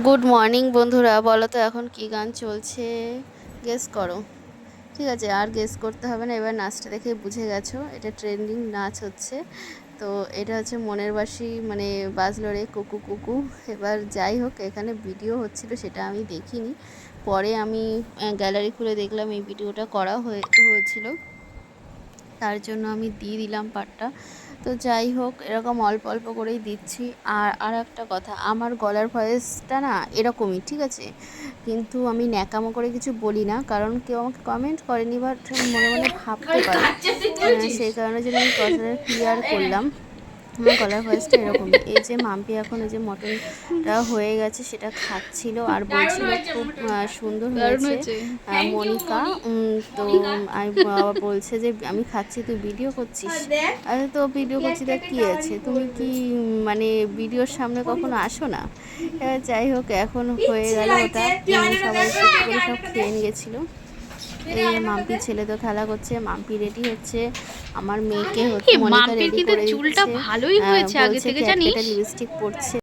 Good morning বন্ধুরা, বলো তো এখন কি গান চলছে? গেস করো। ঠিক আছে, আর গেস করতে হবে না, এবার নাচটা দেখে বুঝে গেছো এটা ট্রেন্ডিং নাচ হচ্ছে। তো এটা হচ্ছে মনের বাসি, মানে বাজলো রে কুকু কুকু। এবার যাই হোক, এখানে ভিডিও হচ্ছিল, সেটা আমি দেখিনি। পরে আমি গ্যালারি খুলে দেখলাম এই ভিডিওটা করা হয়েছিল, তার জন্য আমি দিয়ে দিলাম পার্টটা। তো যাই হোক, এরকম অল্প অল্প করেই দিচ্ছি। আর একটা কথা, আমার গলার ভয়েসটা না এরকমই, ঠিক আছে, কিন্তু আমি ন্যাকামো করে কিছু বলি না, কারণ কেউ আমাকে কমেন্ট করেনি, বাট মনে মনে ভাবতে পারে। সেই কারণে জন্য আমি কথাটা ক্লিয়ার করলাম। আমার গলার ভয়েসটা এরকমই। এই যে মাম্পি এখন এই যে মটনটা হয়ে গেছে সেটা খাচ্ছিল আর বলছিল খুব সুন্দর হয়েছে মনিকা। তো আমি বাবা বলছে যে আমি খাচ্ছি, তুই ভিডিও করছিস? আরে তো ভিডিও করছি, দেখ কী আছে, তুমি কি মানে ভিডিওর সামনে কখনো আসো না? এবার যাই হোক, এখন হয়ে গেল ওটা, সবাই করে সব খেয়ে নিয়েছিল। এই মাম্পি ছেলে তো খেলা করছে, মাম্পি রেডি হচ্ছে, আমার মেয়েকে মনিকা রেডি করে দিচ্ছে, বলছে ক্যাটকেটা লিপস্টিক পরছে।